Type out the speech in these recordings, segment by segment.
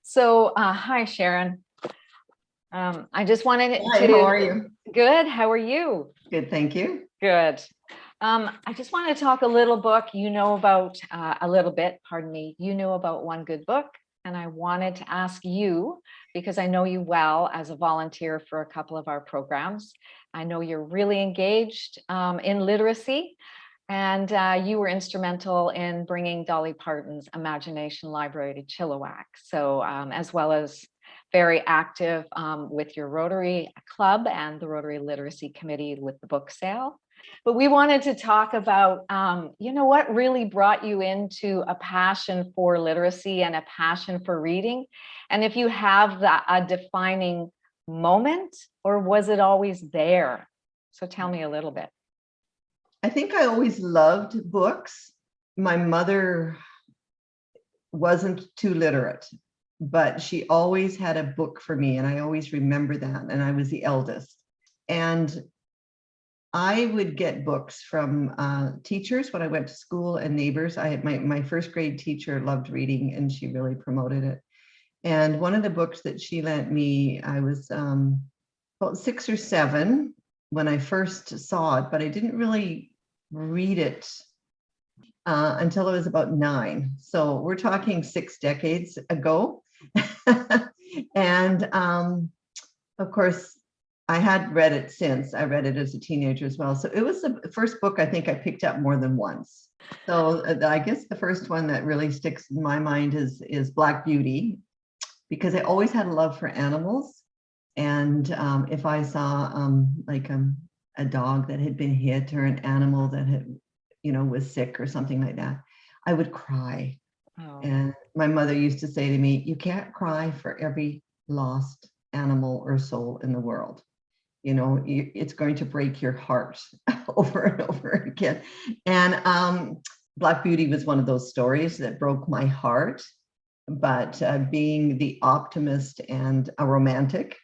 Hi, Sharon. I just wanted Hi, how are you? Good. How are you? Good, thank you. Good. I just want to talk a little book. You know about a little bit, pardon me. You know about One Good Book. And I wanted to ask you, because I know you well as a volunteer for a couple of our programs. I know you're really engaged in literacy. And you were instrumental in bringing Dolly Parton's Imagination Library to Chilliwack. So as well as very active with your Rotary Club and the Rotary Literacy Committee with the book sale. But we wanted to talk about, what really brought you into a passion for literacy and a passion for reading. And if you have a defining moment, or was it always there? So tell me a little bit. I think I always loved books. My mother wasn't too literate, but she always had a book for me, and I always remember that. And I was the eldest. And I would get books from teachers when I went to school and neighbors. I had my first grade teacher loved reading, and she really promoted it. And one of the books that she lent me, I was about 6 or 7 when I first saw it, but I didn't really read it until I was about 9. So we're talking 6 decades ago. And of course, I had read it since. I read it as a teenager as well. So it was the first book I think I picked up more than once. So I guess the first one that really sticks in my mind is Black Beauty, because I always had a love for animals. And if I saw a dog that had been hit, or an animal that had, was sick or something like that, I would cry. Oh. And my mother used to say to me, you can't cry for every lost animal or soul in the world. It's going to break your heart over and over again. And Black Beauty was one of those stories that broke my heart. But being the optimist and a romantic,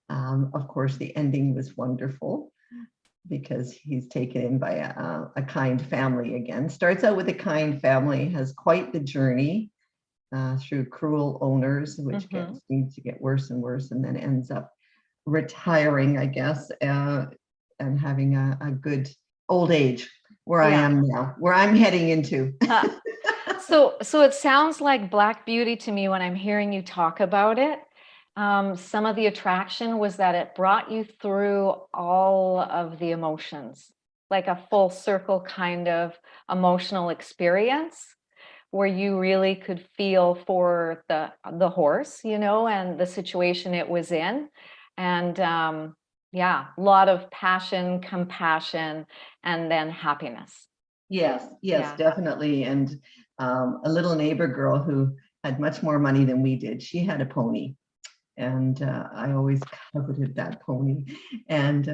of course, the ending was wonderful, because he's taken in by a kind family again. Starts out with a kind family, has quite the journey through cruel owners, which seems to get worse and worse, and then ends up retiring, I guess, and having a good old age, where I am now, where I'm heading into. So it sounds like Black Beauty to me when I'm hearing you talk about it. Some of the attraction was that it brought you through all of the emotions, like a full circle kind of emotional experience, where you really could feel for the horse, and the situation it was in. And a lot of passion, compassion, and then happiness. Yes, definitely. And a little neighbor girl who had much more money than we did, she had a pony. And I always coveted that pony. And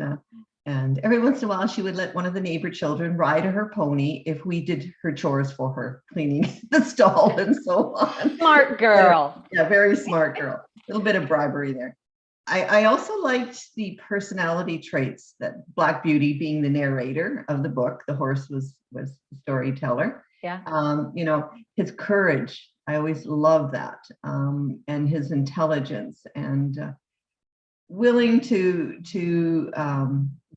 every once in a while, she would let one of the neighbor children ride her pony if we did her chores for her, cleaning the stall and so on. Smart girl. Yeah, very smart girl. A little bit of bribery there. I also liked the personality traits that Black Beauty, being the narrator of the book, the horse was the storyteller. Yeah. His courage. I always love that, and his intelligence, and willing to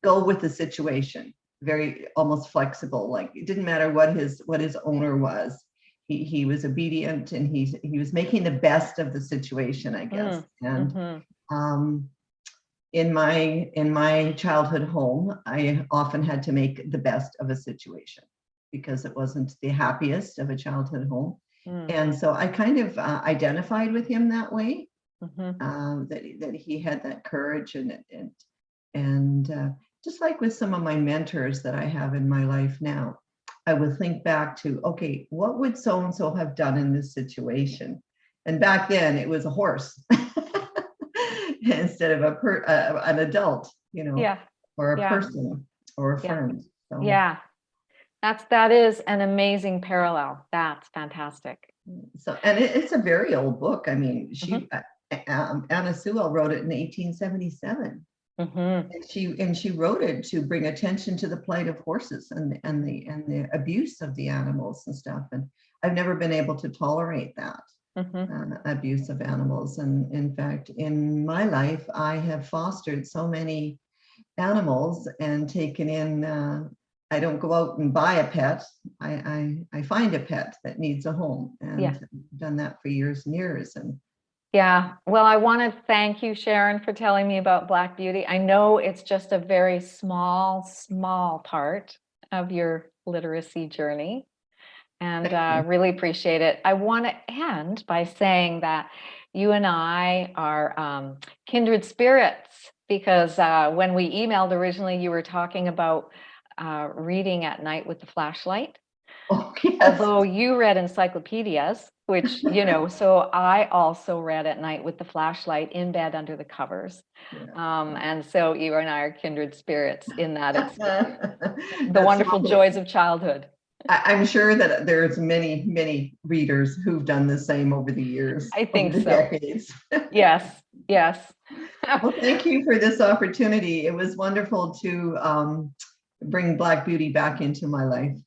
go with the situation. Very almost flexible. Like it didn't matter what his owner was. He was obedient, and he was making the best of the situation, I guess. And in my childhood home, I often had to make the best of a situation, because it wasn't the happiest of a childhood home. And so I kind of identified with him that way, that he had that courage, and just like with some of my mentors that I have in my life now, I would think back to, okay, what would so-and-so have done in this situation? And back then it was a horse instead of an adult, or a person or a friend. So. Yeah. That is an amazing parallel. That's fantastic. So, and it's a very old book. I mean, Anna Sewell wrote it in 1877, and she wrote it to bring attention to the plight of horses and the abuse of the animals and stuff. And I've never been able to tolerate that. abuse of animals. And in fact, in my life, I have fostered so many animals and taken in, I don't go out and buy a pet. I find a pet that needs a home, and Yeah. done that for years and years. And Yeah. Well, I want to thank you, Sharon, for telling me about Black Beauty. I know it's just a very small part of your literacy journey, and thank you. really appreciate it. I want to end by saying that you and I are kindred spirits, because when we emailed originally, you were talking about reading at night with the flashlight. Oh, yes. Although you read encyclopedias, which, so I also read at night with the flashlight in bed under the covers. Yeah. And so you and I are kindred spirits in that it's the That's wonderful lovely. joys of childhood. I'm sure that there's many readers who've done the same over the years. I think over the so. decades. Yes. Well, thank you for this opportunity. It was wonderful to bring Black Beauty back into my life.